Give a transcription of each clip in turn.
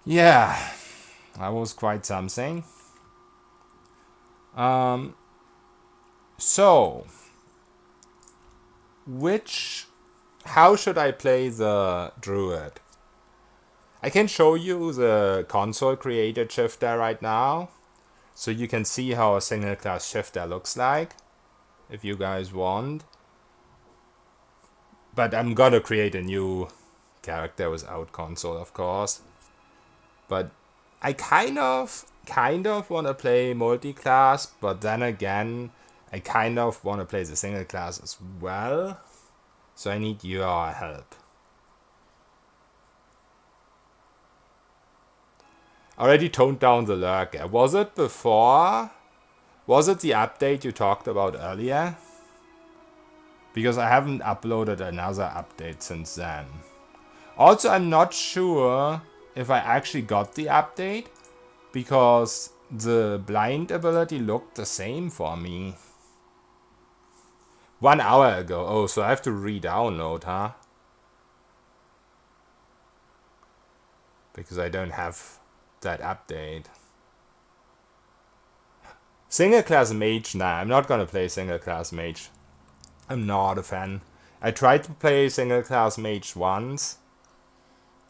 Yeah, that was quite something. So, how should I play the druid? I can show you the console created shifter right now, so you can see how a single class shifter looks like, if you guys want. But I'm gonna create a new character without console, of course. But I kind of want to play multi-class, but then again, I kind of want to play the single class as well. So I need your help. Already toned down the lurker. Was it before? Was it the update you talked about earlier? Because I haven't uploaded another update since then. Also, I'm not sure if I actually got the update, because the blind ability looked the same for me 1 hour ago. Oh, so I have to re-download, huh? Because I don't have that update. Single class mage, nah, I'm not gonna play single class mage. I'm not a fan. I tried to play single class mage once,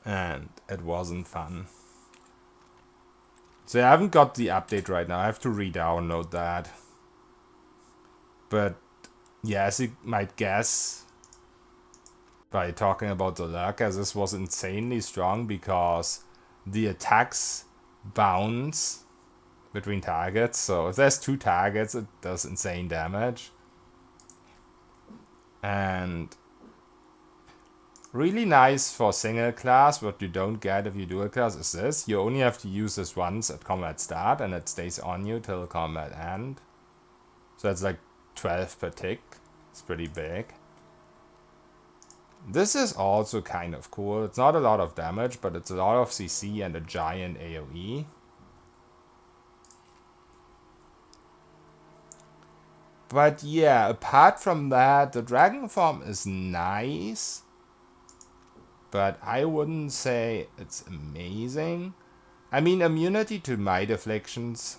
and it wasn't fun. So I haven't got the update right now. I have to re-download that. But yeah, as you might guess, by talking about the lurker, this was insanely strong because the attacks bounce between targets. So if there's 2 targets, it does insane damage. And really nice for single class. What you don't get if you dual class is this. You only have to use this once at combat start, and it stays on you till combat end. So that's like 12 per tick. It's pretty big. This is also kind of cool. It's not a lot of damage, but it's a lot of CC and a giant AoE. But yeah, apart from that, the dragon form is nice, but I wouldn't say it's amazing. I mean, immunity to might afflictions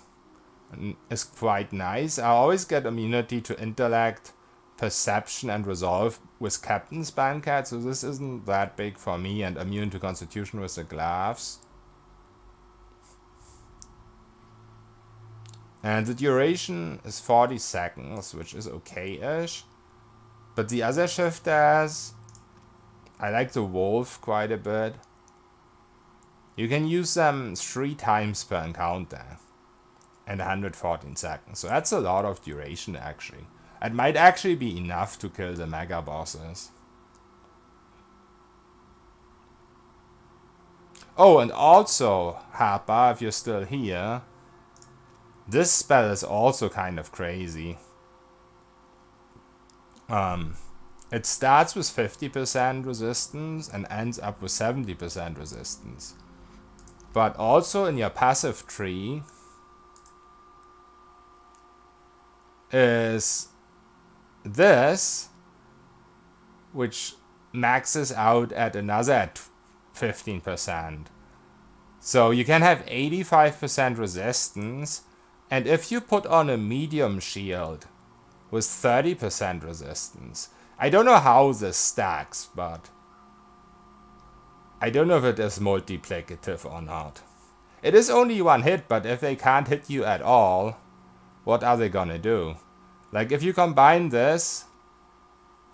is quite nice. I always get immunity to intellect, perception, and resolve with Captain's Bancat, so this isn't that big for me, and immune to constitution with the gloves. And the duration is 40 seconds, which is okay-ish. But the other shifters, I like the wolf quite a bit. You can use them 3 times per encounter and 114 seconds. So that's a lot of duration actually. It might actually be enough to kill the mega bosses. Oh, and also, Harper, if you're still here, this spell is also kind of crazy. It starts with 50% resistance and ends up with 70% resistance. But also in your passive tree is this, which maxes out at another 15%. So you can have 85% resistance, and if you put on a medium shield with 30% resistance, I don't know how this stacks, but I don't know if it is multiplicative or not. It is only 1 hit, but if they can't hit you at all, what are they gonna do? Like if you combine this,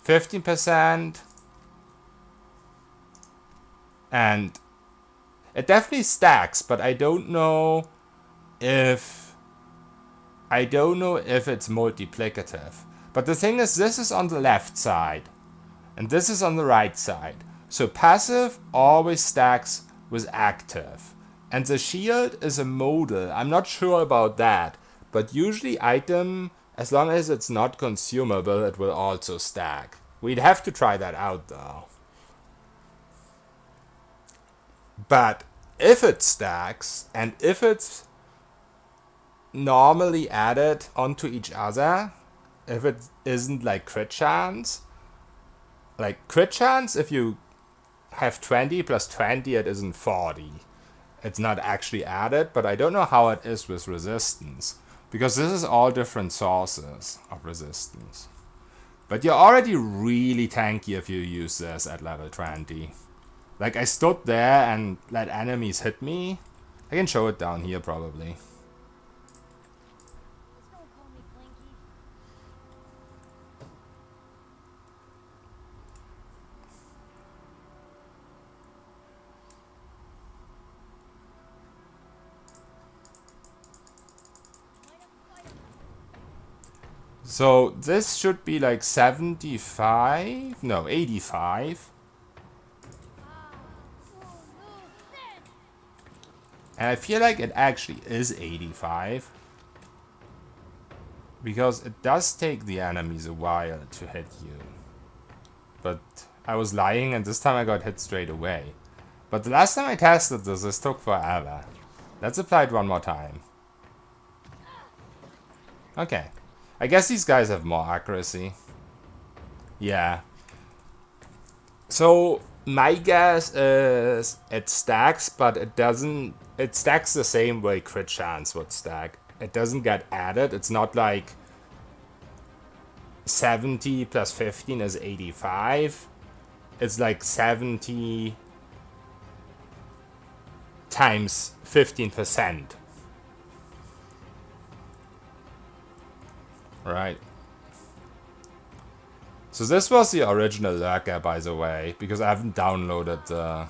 15%, and it definitely stacks, but I don't know if it's multiplicative. But the thing is, this is on the left side, and this is on the right side. So passive always stacks with active. And the shield is a modal. I'm not sure about that. But usually item, as long as it's not consumable, it will also stack. We'd have to try that out though. But if it stacks, and if it's normally added onto each other, if it isn't like crit chance, if you have 20 plus 20, it isn't 40. it's not actually added, but I don't know how it is with resistance. Because this is all different sources of resistance. But you're already really tanky if you use this at level 20. Like, I stood there and let enemies hit me. I can show it down here, probably. So this should be like 75? No, 85. And I feel like it actually is 85. Because it does take the enemies a while to hit you. But I was lying and this time I got hit straight away. But the last time I tested this took forever. Let's apply it one more time. Okay. I guess these guys have more accuracy. Yeah. So my guess is it stacks, but it doesn't. It stacks the same way crit chance would stack. It doesn't get added. It's not like 70 plus 15 is 85. It's like 70 times 15%. Right. So this was the original lurker, by the way, because I haven't downloaded the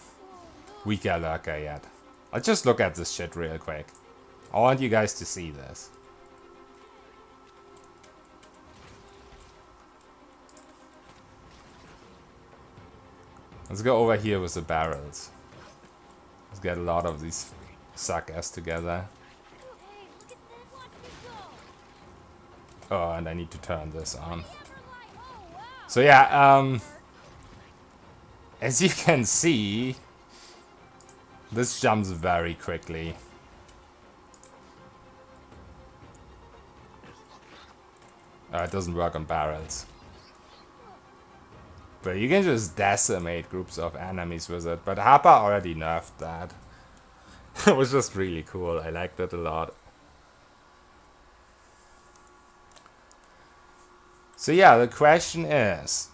weaker lurker yet. I'll just look at this shit real quick. I want you guys to see this. Let's go over here with the barrels. Let's get a lot of these suckers together. Oh, and I need to turn this on. So yeah, as you can see, this jumps very quickly. It doesn't work on barrels. But you can just decimate groups of enemies with it. But Harper already nerfed that. It was just really cool. I liked it a lot. So yeah, the question is,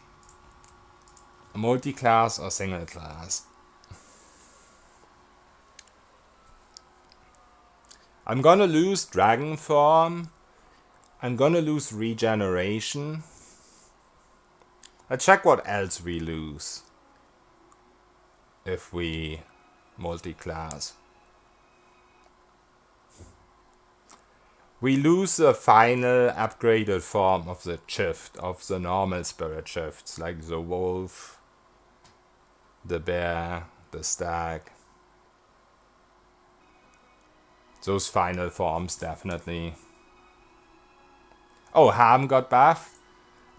multi-class or single class? I'm gonna lose Dragon Form. I'm gonna lose Regeneration. Let's check what else we lose if we multi-class. We lose the final upgraded form of the shift, of the normal spirit shifts, like the wolf, the bear, the stag. Those final forms, definitely. Oh, Harm got buffed?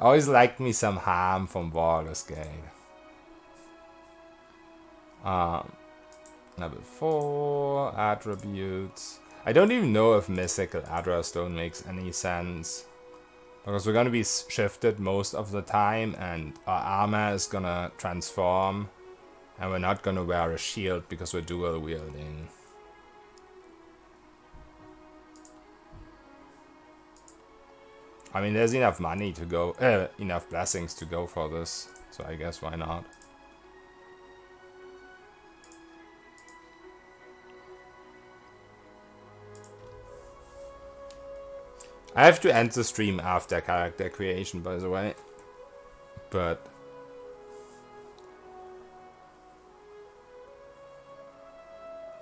I always liked me some Harm from Baldur's Gate. Level 4, attributes. I don't even know if mythical Adra Stone makes any sense. Because we're gonna be shifted most of the time and our armor is gonna transform. And we're not gonna wear a shield because we're dual wielding. I mean, there's enough money to go, enough blessings to go for this. So I guess why not? I have to end the stream after character creation, by the way. But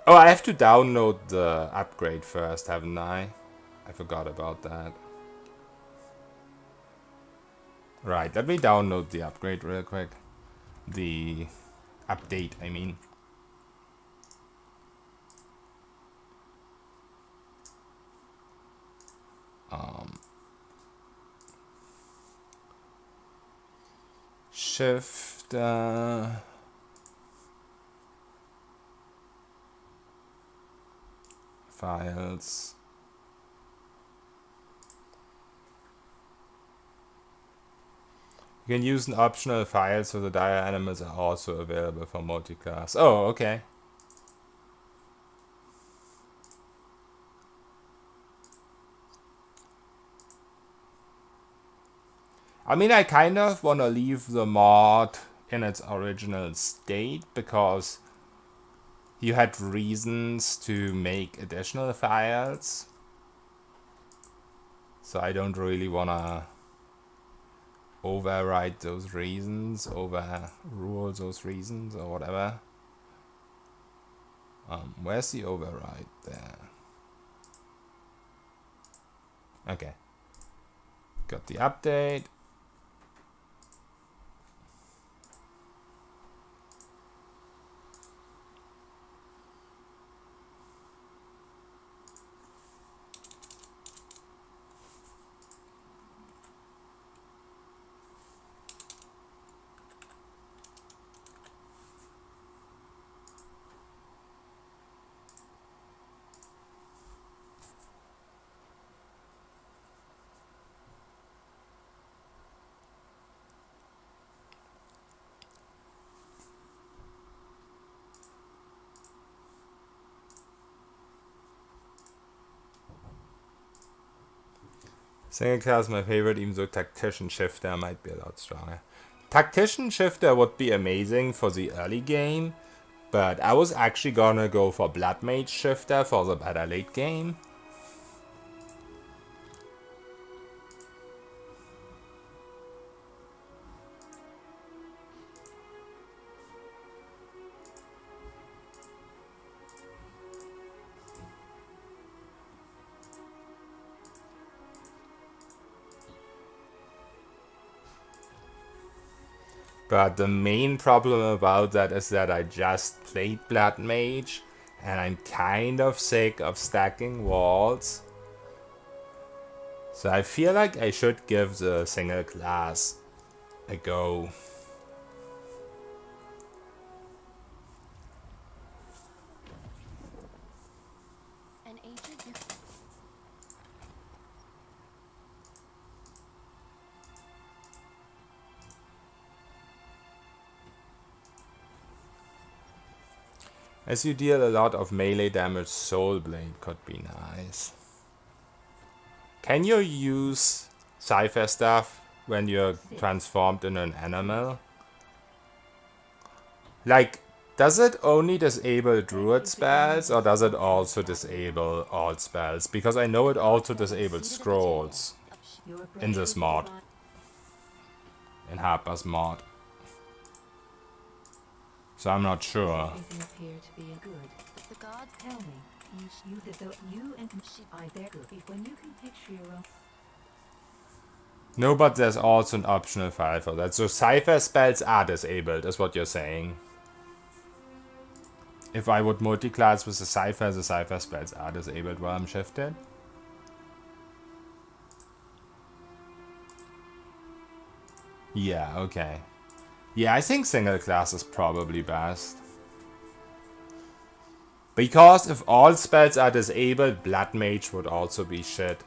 oh, I have to download the upgrade first, haven't I? I forgot about that. Right, let me download the upgrade real quick. The update, I mean. Shift files. You can use an optional file so the dire animals are also available for multiclass. Oh, okay. I mean, I kind of want to leave the mod in its original state because you had reasons to make additional files. So I don't really want to override those reasons, overrule those reasons or whatever. Where's the override there? Okay. Got the update. Single class is my favorite, even though Tactician Shifter might be a lot stronger. Tactician Shifter would be amazing for the early game, but I was actually gonna go for Blood Mage Shifter for the better late game. But the main problem about that is that I just played Blood Mage and I'm kind of sick of stacking walls. So I feel like I should give the single class a go. As you deal a lot of melee damage, Soul Blade could be nice. Can you use Cypher stuff when you're transformed in an animal? Like, does it only disable druid spells or does it also disable all spells? Because I know it also disables scrolls in this mod. In Harper's mod. So I'm not sure. No, but there's also an optional file for that. So Cypher spells are disabled, is what you're saying. If I would multiclass with the Cypher spells are disabled while I'm shifted. Yeah, okay. Yeah, I think single class is probably best. Because if all spells are disabled, Blood Mage would also be shit.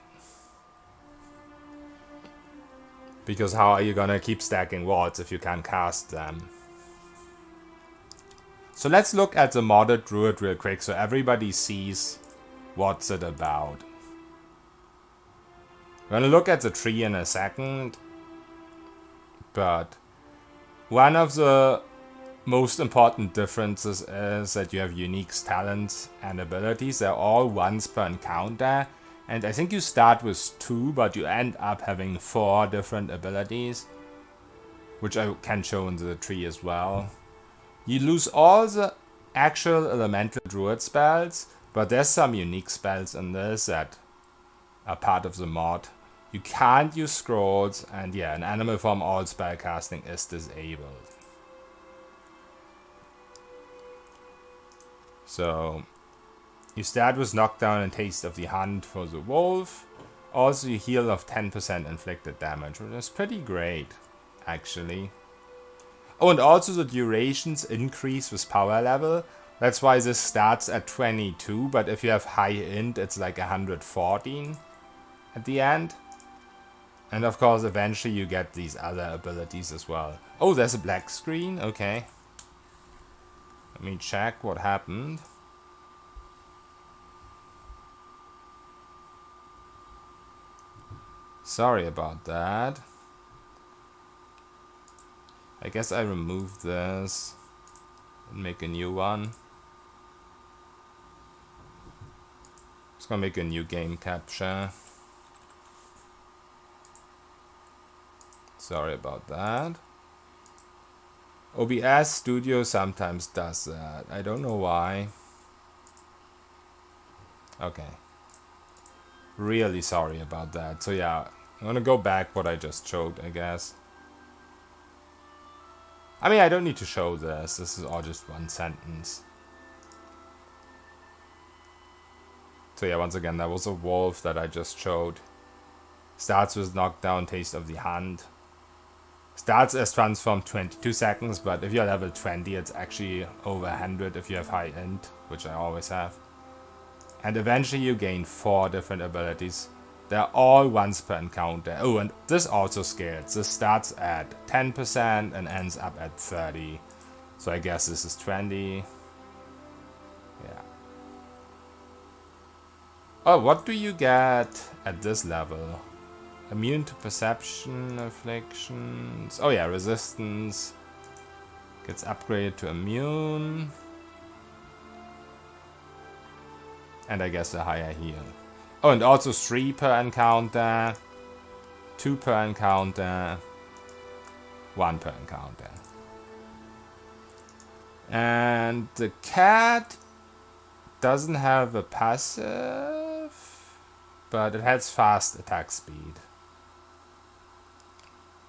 Because how are you gonna keep stacking wards if you can't cast them? So let's look at the modded druid real quick so everybody sees what's it about. We're gonna look at the tree in a second. But one of the most important differences is that you have unique talents and abilities. They're all once per encounter. And I think you start with 2, but you end up having 4 different abilities. Which I can show in the tree as well. You lose all the actual elemental druid spells, but there's some unique spells in this that are part of the mod. You can't use scrolls, and yeah, in animal form all spellcasting is disabled. So, you start with Knockdown and Taste of the Hunt for the wolf. Also, you heal of 10% inflicted damage, which is pretty great, actually. Oh, and also the durations increase with power level. That's why this starts at 22, but if you have high int, it's like 114 at the end. And of course, eventually you get these other abilities as well. Oh, there's a black screen? Okay. Let me check what happened. Sorry about that. I guess I remove this and make a new one. Just gonna make a new game capture. Sorry about that. OBS Studio sometimes does that. I don't know why. Okay. Really sorry about that. So yeah, I'm gonna go back what I just showed, I guess. I mean, I don't need to show this. This is all just one sentence. So yeah, once again, that was a wolf that I just showed. Starts with knockdown, taste of the hand. Starts as transform 22 seconds, but if you're level 20, it's actually over 100 if you have high int, which I always have. And eventually you gain 4 different abilities. They're all once per encounter. Oh, and this also scales. This starts at 10% and ends up at 30. So I guess this is 20. Yeah. Oh, what do you get at this level? Immune to perception, afflictions. Oh yeah, resistance. Gets upgraded to immune. And I guess a higher heal. Oh, and also 3 per encounter. 2 per encounter. 1 per encounter. And the cat doesn't have a passive, but it has fast attack speed.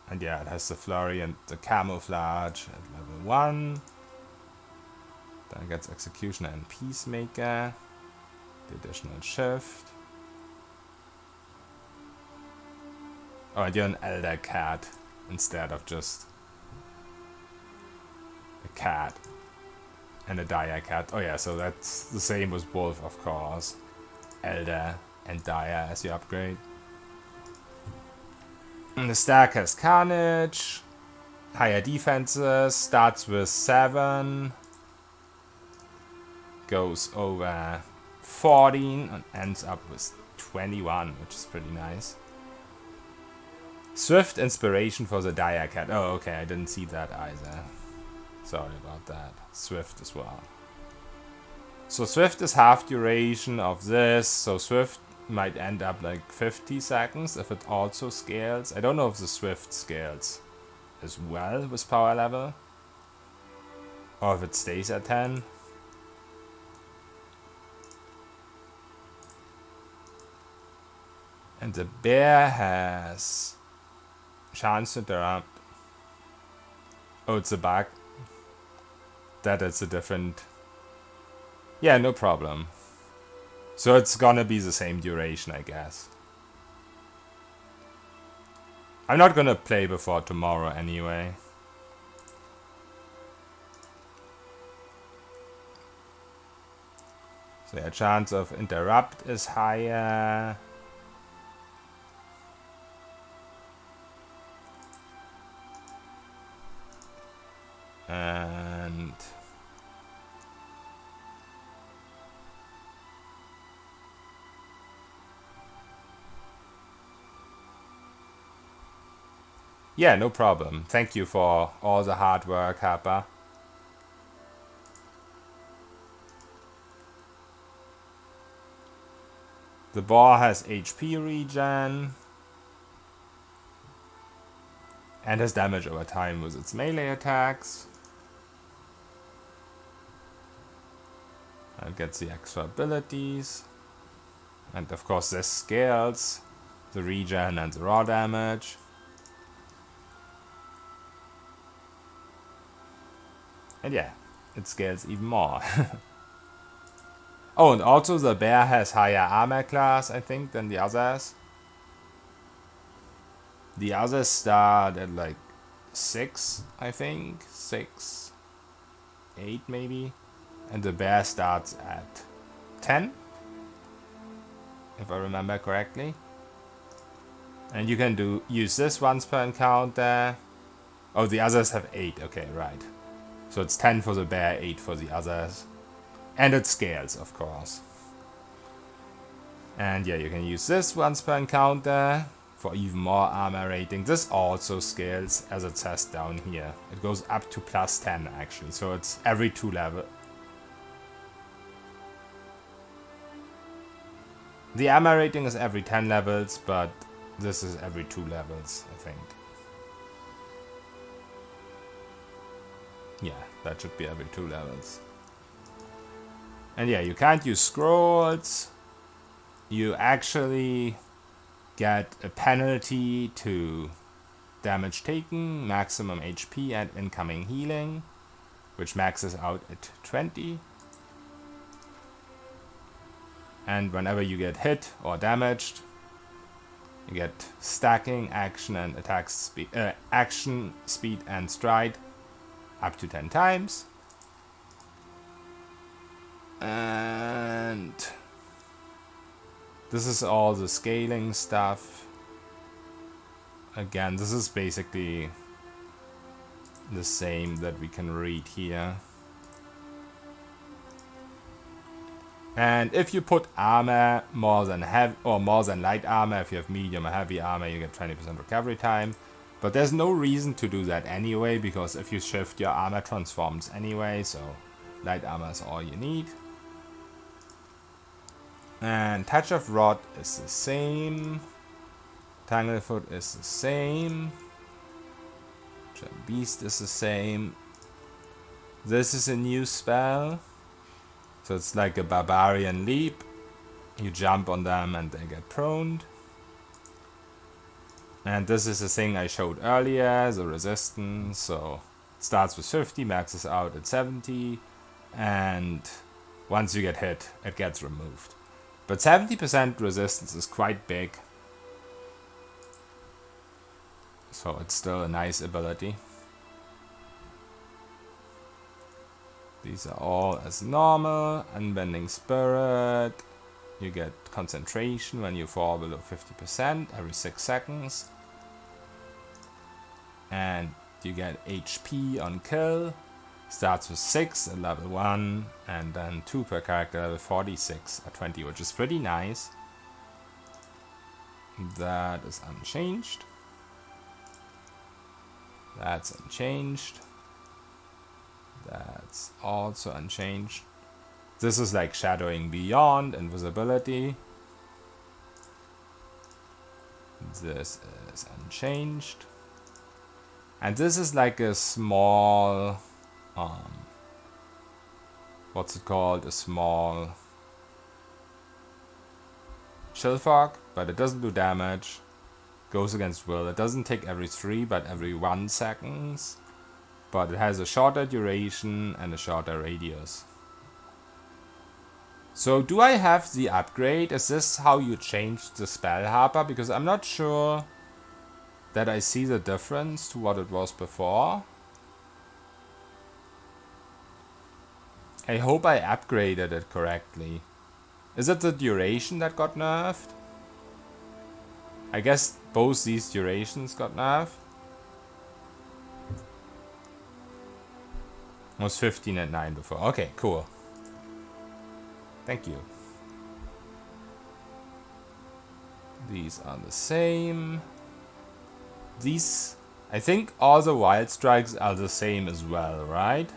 And yeah, it has the flurry and the camouflage at level 1. Then it gets executioner and peacemaker. The additional shift. Oh, and you're an elder cat instead of just a cat and a dire cat. Oh yeah, so that's the same with wolf, of course. Elder and dire as you upgrade. And the stack has carnage, higher defenses, starts with 7, goes over 14 and ends up with 21, which is pretty nice. Swift inspiration for the dire cat. Oh, okay, I didn't see that either. Sorry about that. Swift as well. So Swift is half duration of this, so Swift might end up like 50 seconds if it also scales. I don't know if the Swift scales as well with power level, or if it stays at 10. And the bear has chance to interrupt. Oh, it's a bug. That is a different... Yeah, no problem. So it's gonna be the same duration, I guess. I'm not gonna play before tomorrow anyway. So yeah, chance of interrupt is higher. And... yeah, no problem. Thank you for all the hard work, Kappa. The boar has HP regen. And has damage over time with its melee attacks. And gets the extra abilities. And of course this scales the regen and the raw damage. And yeah, it scales even more. Oh, and also the bear has higher armor class, I think, than the others. The others start at like 6, I think. 6, 8 maybe. And the bear starts at 10, if I remember correctly. And you can use this once per encounter. Oh, the others have 8. Okay, right. So it's 10 for the bear, 8 for the others. And it scales, of course. And yeah, you can use this once per encounter for even more armor rating. This also scales, as it says down here. It goes up to plus 10 actually, so it's every 2 levels. The armor rating is every 10 levels, but this is every 2 levels, I think. Yeah, that should be every 2 levels. And yeah, you can't use scrolls. You actually get a penalty to damage taken, maximum HP, and incoming healing, which maxes out at 20. And whenever you get hit or damaged, you get stacking, action, and attack speed, action, speed, and stride up to 10 times. And this is all the scaling stuff. Again, this is basically the same that we can read here. And if you put armor more than heavy or more than light armor, if you have medium or heavy armor, you get 20% recovery time. But there's no reason to do that anyway, because if you shift, your armor transforms anyway, so light armor is all you need. And Touch of Rod is the same. Tanglefoot is the same. Beast is the same. This is a new spell. So it's like a barbarian leap. You jump on them and they get prone. And this is the thing I showed earlier, the resistance. So it starts with 50, maxes out at 70. And once you get hit, it gets removed. But 70% resistance is quite big. So it's still a nice ability. These are all as normal. Unbending Spirit. You get concentration when you fall below 50% every 6 seconds. And you get HP on kill. Starts with 6 at level 1. And then 2 per character level 46 at 20, which is pretty nice. That is unchanged. That's unchanged. That's also unchanged. This is like Shadowing Beyond, invisibility. This is unchanged. And this is like a small, what's it called? A small chill fog, but it doesn't do damage. Goes against will. It doesn't take every 3, but every 1 seconds. But it has a shorter duration and a shorter radius. So do I have the upgrade? Is this how you change the spell harbor? Because I'm not sure that I see the difference to what it was before. I hope I upgraded it correctly. Is it the duration that got nerfed? I guess both these durations got nerfed. It was 15 and 9 before. Okay, cool. Thank you. These are the same. These, I think all the wild strikes are the same as well, right?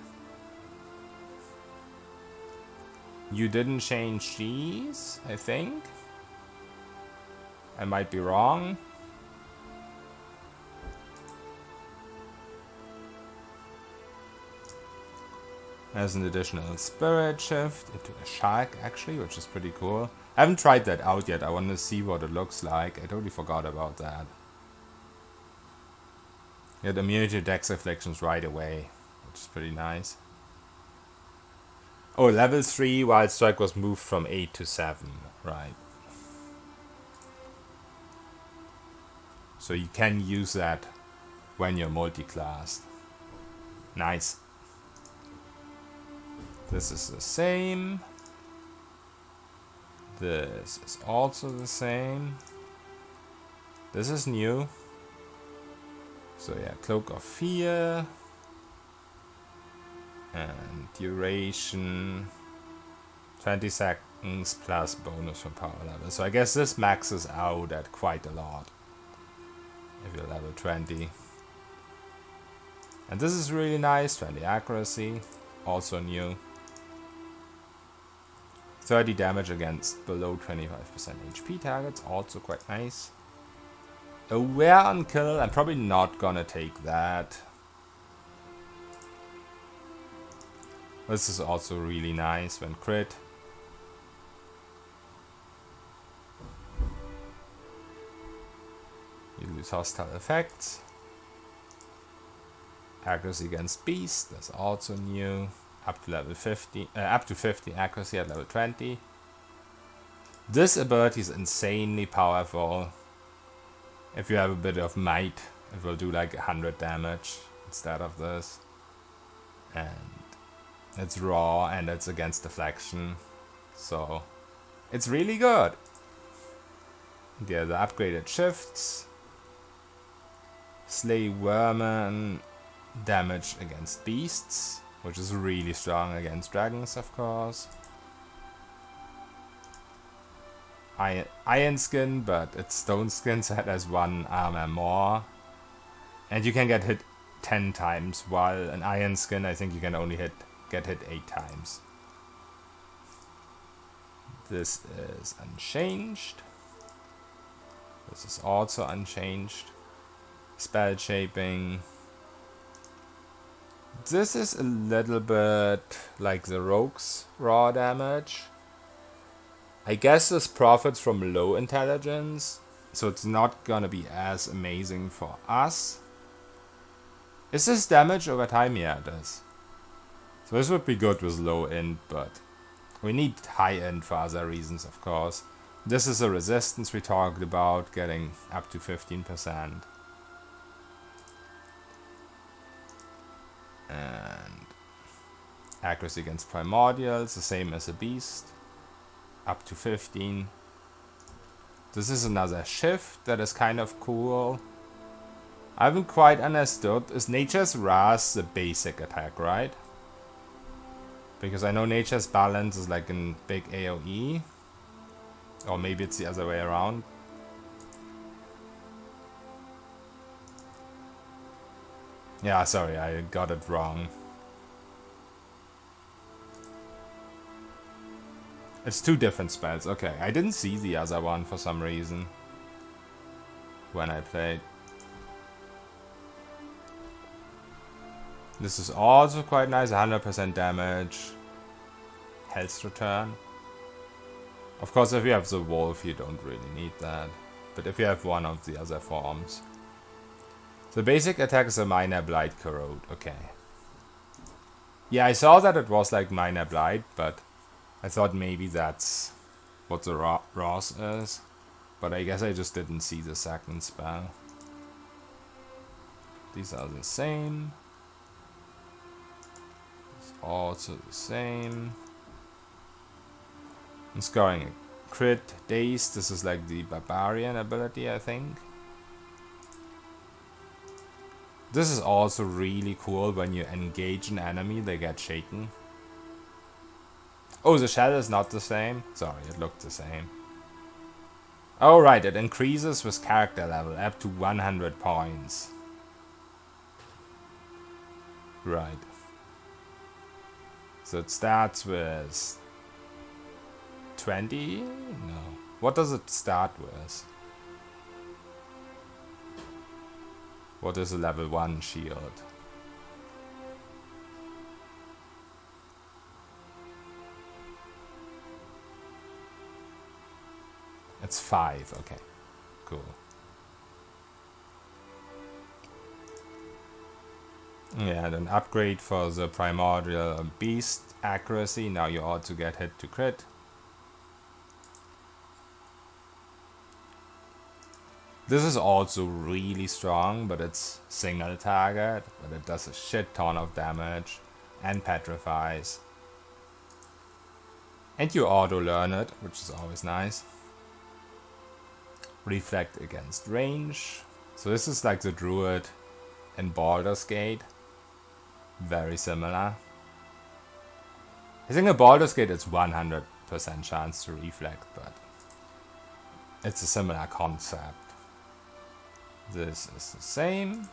You didn't change these, I think. I might be wrong. There's an additional spirit shift into a shark, actually, which is pretty cool. I haven't tried that out yet. I want to see what it looks like. I totally forgot about that. You get immunity to dex afflictions right away, which is pretty nice. Oh, level 3 Wild Strike was moved from 8 to 7, right. So you can use that when you're multi-classed. Nice. This is the same. This is also the same. This is new. So yeah, Cloak of Fear. And duration 20 seconds plus bonus from power level. So I guess this maxes out at quite a lot. if you're level 20. And this is really nice, 20 accuracy, also new. 30 damage against below 25% HP targets, also quite nice. Aware on kill, I'm probably not gonna take that. This is also really nice when crit. You lose hostile effects. Accuracy against beast, that's also new. Up to level 50, up to 50 accuracy at level 20. This ability is insanely powerful. If you have a bit of might, it will do like 100 damage instead of this. And it's raw and it's against deflection. So it's really good. Yeah, the upgraded shifts. Slay vermin, damage against beasts, which is really strong against dragons, of course. Iron skin, but it's stone skin, so it has 1 armor more. And you can get hit 10 times, while an iron skin, I think you can only get hit 8 times. This is unchanged. This is also unchanged. Spell shaping. This is a little bit like the rogue's raw damage. I guess this profits from low intelligence, so it's not gonna be as amazing for us. Is this damage over time? Yeah, it is. So this would be good with low int, but we need high int for other reasons, of course. This is a resistance we talked about, getting up to 15%. And accuracy against primordials, the same as a beast, up to 15. This is another shift that is kind of cool. I haven't quite understood. Is Nature's Wrath the basic attack, right? Because I know Nature's Balance is like a big AoE. Or maybe it's the other way around. Yeah, sorry, I got it wrong. It's 2 different spells. Okay, I didn't see the other one for some reason when I played. This is also quite nice, 100% damage. Health return. Of course, if you have the wolf, you don't really need that. But if you have one of the other forms. The basic attack is a minor blight corrode. Okay. Yeah, I saw that it was like minor blight, but I thought maybe that's what the Ross is. But I guess I just didn't see the second spell. These are the same. It's also the same. I'm scoring a crit. Dazed. This is like the barbarian ability, I think. This is also really cool. When you engage an enemy, they get shaken. Oh, the shell is not the same? Sorry, it looked the same. Oh, right, it increases with character level up to 100 points. Right. So it starts with 20? No. What does it start with? What is a level 1 shield? It's 5, okay. Cool. Yeah, then upgrade for the primordial beast accuracy. Now you ought to get hit to crit. This is also really strong, but it's single target, but it does a shit ton of damage and petrifies. And you auto learn it, which is always nice. Reflect against range. So this is like the druid in Baldur's Gate. Very similar. I think in Baldur's Gate it's 100% chance to reflect, but it's a similar concept. This is the same.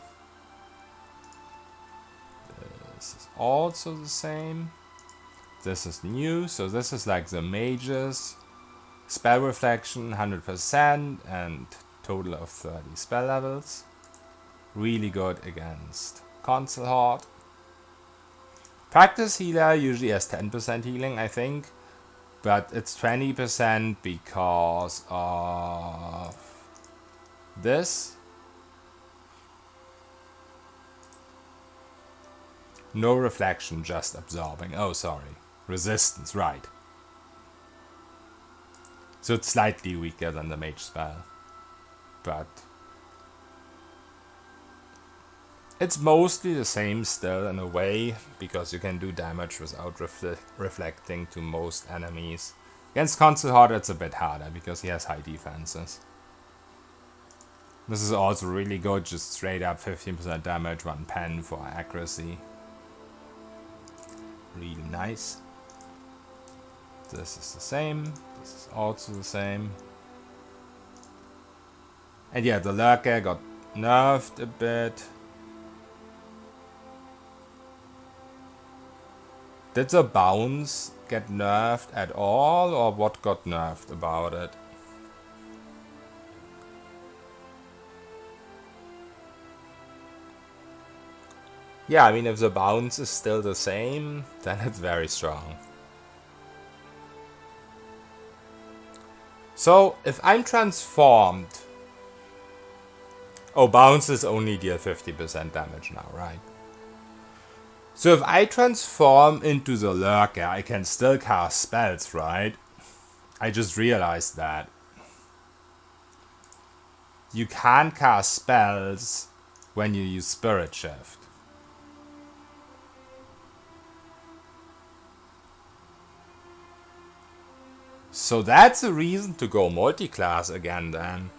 This is also the same. This is new, so this is like the mages. Spell reflection 100% and total of 30 spell levels. Really good against Console Horde. Practice Healer usually has 10% healing, I think. But it's 20% because of this. No reflection, just absorbing. Oh, sorry. Resistance, right. So it's slightly weaker than the mage spell. But it's mostly the same still in a way, because you can do damage without reflecting to most enemies. Against Console Horde it's a bit harder, because he has high defenses. This is also really good, just straight up 15% damage, 1 pen for accuracy. Really nice. This is the same. This is also the same. And yeah, the Lurker got nerfed a bit. Did the bounce get nerfed at all, or what got nerfed about it? Yeah, I mean, if the bounce is still the same, then it's very strong. So, if I'm transformed... Oh, bounces only deal 50% damage now, right? So if I transform into the Lurker, I can still cast spells, right? I just realized that. You can't cast spells when you use Spirit Shift. So that's a reason to go multi-class again then.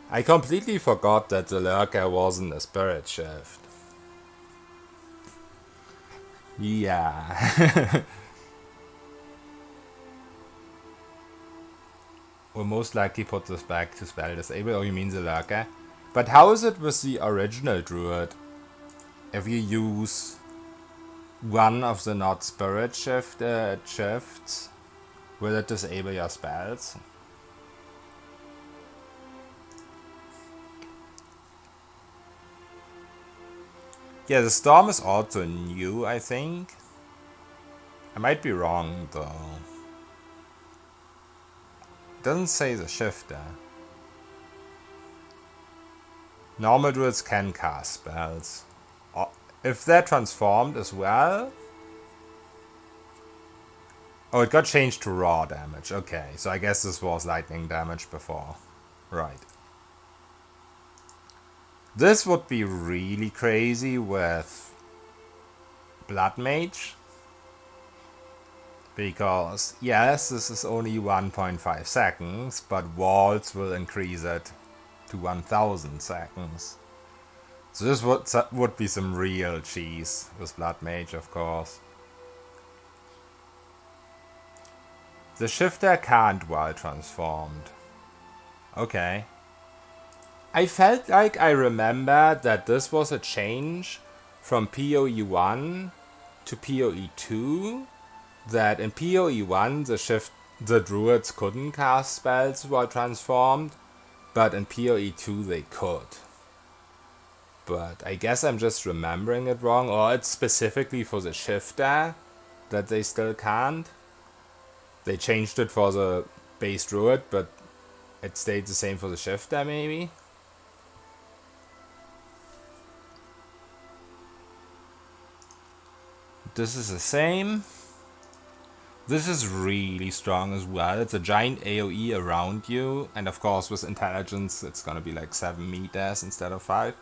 I completely forgot that the Lurker wasn't a Spirit Shift. Yeah. We'll most likely put this back to spell disable. Oh, you mean the Lurker? But how is it with the original Druid? If you use one of the not Spirit shifts, will it disable your spells? Yeah, the Storm is also new, I think. I might be wrong, though. It doesn't say the shifter. Normal Druids can cast spells. If they're transformed as well... Oh, it got changed to raw damage. Okay, so I guess this was lightning damage before. Right. This would be really crazy with Blood Mage. Because, yes, this is only 1.5 seconds, but Waltz will increase it to 1000 seconds. So this would be some real cheese with Blood Mage, of course. The shifter can't while transformed. Okay. I felt like I remembered that this was a change from PoE 1 to PoE 2. That in PoE 1 the druids couldn't cast spells while transformed, but in PoE 2 they could. But I guess I'm just remembering it wrong, or it's specifically for the shifter that they still can't. They changed it for the base druid, but it stayed the same for the shifter maybe. This is the same. This is really strong as well. It's a giant AoE around you. And of course with intelligence it's gonna be like 7 meters instead of 5.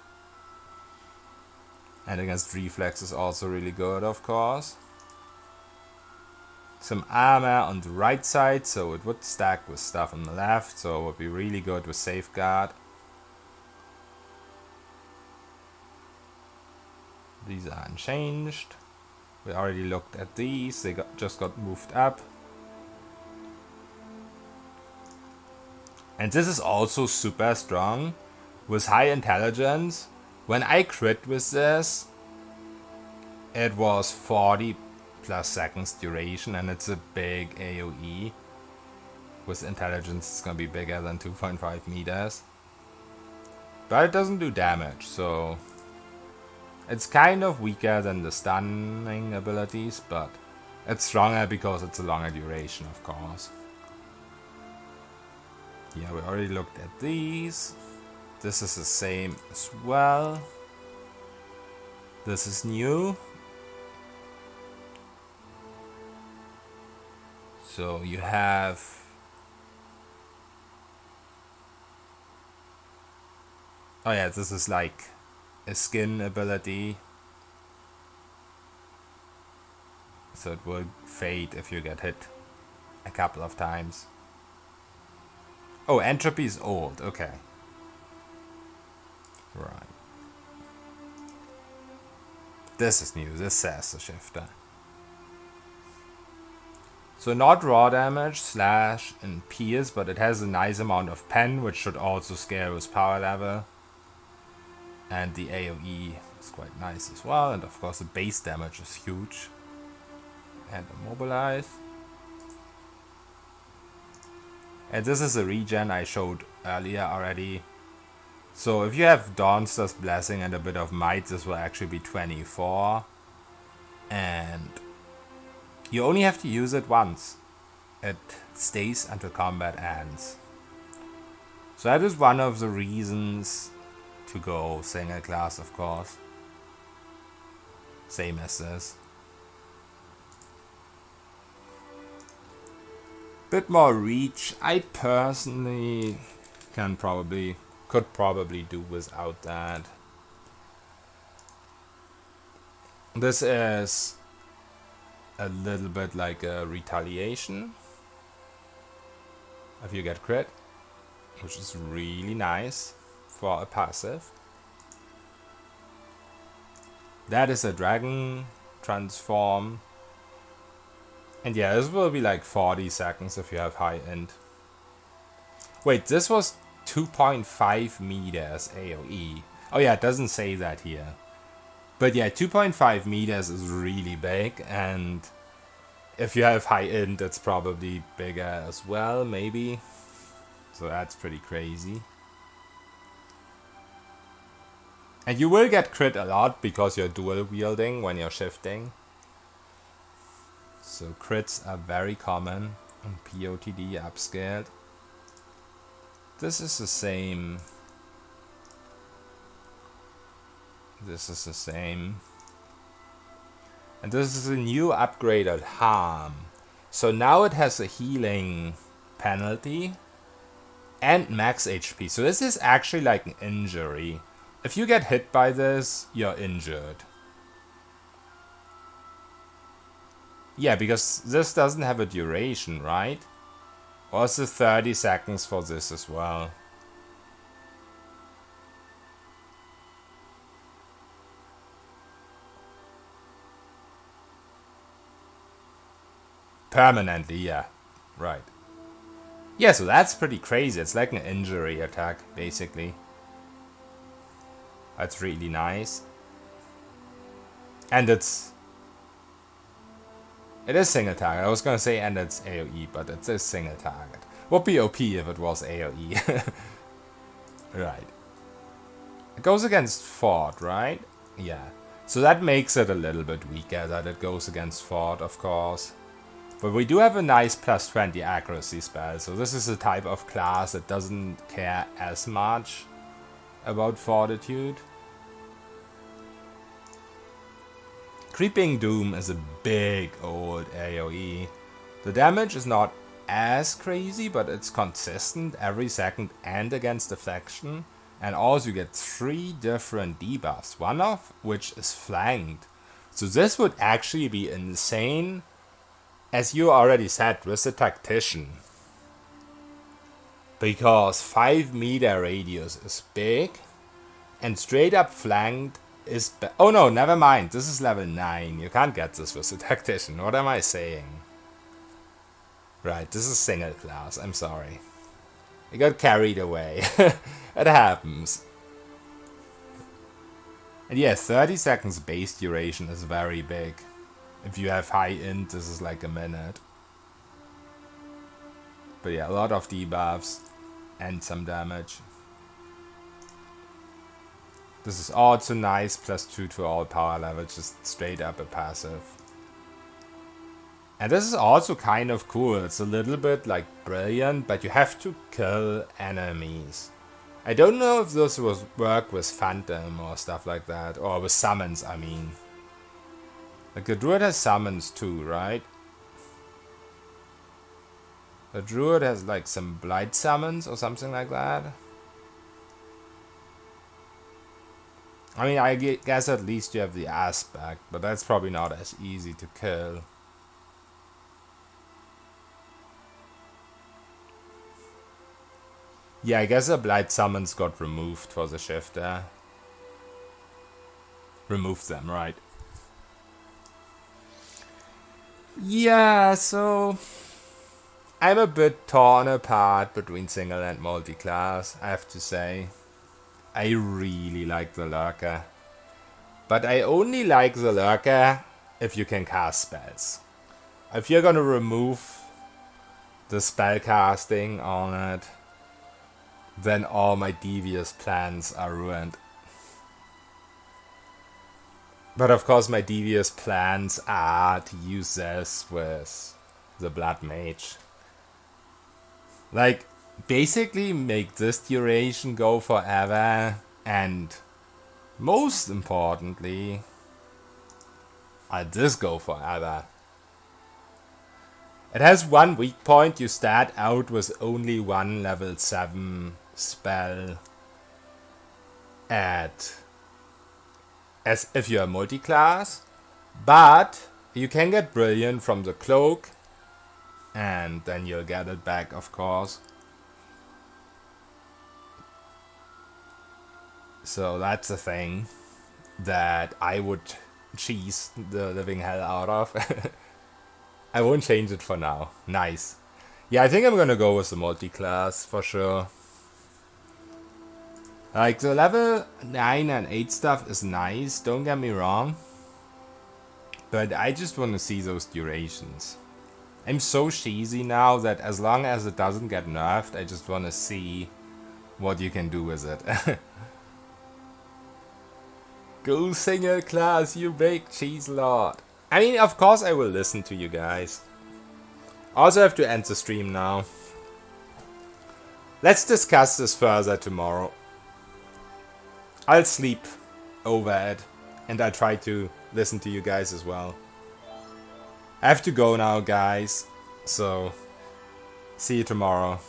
And against reflex is also really good, of course. Some armor on the right side, so it would stack with stuff on the left. So it would be really good with safeguard. These are unchanged. We already looked at these, they just got moved up. And this is also super strong with high intelligence, when I crit with this, it was 40 plus seconds duration, and it's a big AoE. With intelligence, it's gonna be bigger than 2.5 meters. But it doesn't do damage, so it's kind of weaker than the stunning abilities, but it's stronger because it's a longer duration, of course. Yeah, we already looked at these. This is the same as well. This is new. So you have oh yeah, this is like a skin ability. So it will fade if you get hit a couple of times. Oh, entropy is old, okay. Right. This is new, this says the shifter. So not raw damage, slash, and pierce, but it has a nice amount of pen, which should also scale with power level. And the AoE is quite nice as well, and of course the base damage is huge. And immobilize. And this is a regen I showed earlier already. So if you have Dawnster's Blessing and a bit of Might, this will actually be 24. And you only have to use it once. It stays until combat ends. So that is one of the reasons to go single class, of course. Same as this. Bit more reach. I personally could probably do without that. This is a little bit like a retaliation if you get crit, which is really nice for a passive. That is a dragon transform. And yeah, this will be like 40 seconds if you have high end. Wait, this was 2.5 meters AoE. Oh yeah, it doesn't say that here. But yeah, 2.5 meters is really big, and if you have high end, it's probably bigger as well, maybe. So that's pretty crazy. And you will get crit a lot because you're dual wielding when you're shifting. So crits are very common in POTD upscaled. This is the same. This is the same. And this is a new upgraded harm. So now it has a healing penalty and max HP. So this is actually like an injury. If you get hit by this, you're injured. Yeah, because this doesn't have a duration, right? Or is it 30 seconds for this as well? Permanently, yeah. Right. Yeah, so that's pretty crazy. It's like an injury attack, basically. That's really nice. And it is single target. I was gonna say and it's AoE, but it's a single target. Would be OP if it was AoE. Right. It goes against Fort, right? Yeah. So that makes it a little bit weaker that it goes against Fort, of course. But we do have a nice plus 20 accuracy spell, so this is a type of class that doesn't care as much about Fortitude. Creeping Doom is a big old AoE. The damage is not as crazy, but it's consistent every second and against deflection. And also you get 3 different debuffs, one of which is flanked. So this would actually be insane, as you already said, with the Tactician. Because 5 meter radius is big, and straight up flanked is oh no, never mind, this is level 9, you can't get this with the Tactician, what am I saying? Right, this is single class, I'm sorry. I got carried away. It happens. And yeah, 30 seconds base duration is very big. If you have high int, this is like a minute. But yeah, a lot of debuffs and some damage. This is also nice, +2 to all power level, just straight up a passive. And this is also kind of cool. It's a little bit like brilliant, but you have to kill enemies. I don't know if this was work with Phantom or stuff like that, or with summons, I mean. Like the druid has summons too, right? The druid has like some blight summons or something like that. I mean, I guess at least you have the aspect, but that's probably not as easy to kill. Yeah, I guess the blight summons got removed for the shifter. Removed them, right? Yeah, so I'm a bit torn apart between single and multi-class, I have to say. I really like the Lurker. But I only like the Lurker if you can cast spells. If you're gonna remove the spell casting on it, then all my devious plans are ruined. But of course my devious plans are to use this with the Blood Mage. Like, basically make this duration go forever, and most importantly, this go forever. It has one weak point. You start out with only one level 7 spell as if you're multi-class, but you can get Brilliant from the cloak, and then you'll get it back, of course. So that's a thing that I would cheese the living hell out of. I won't change it for now. Nice. Yeah, I think I'm gonna go with the multi-class for sure. Like, the level 9 and 8 stuff is nice, don't get me wrong. But I just want to see those durations. I'm so cheesy now that as long as it doesn't get nerfed, I just want to see what you can do with it. Go single class, you big cheese lord. I mean, of course I will listen to you guys. Also have to end the stream now. Let's discuss this further tomorrow. I'll sleep over it, and I'll try to listen to you guys as well. I have to go now, guys, so see you tomorrow.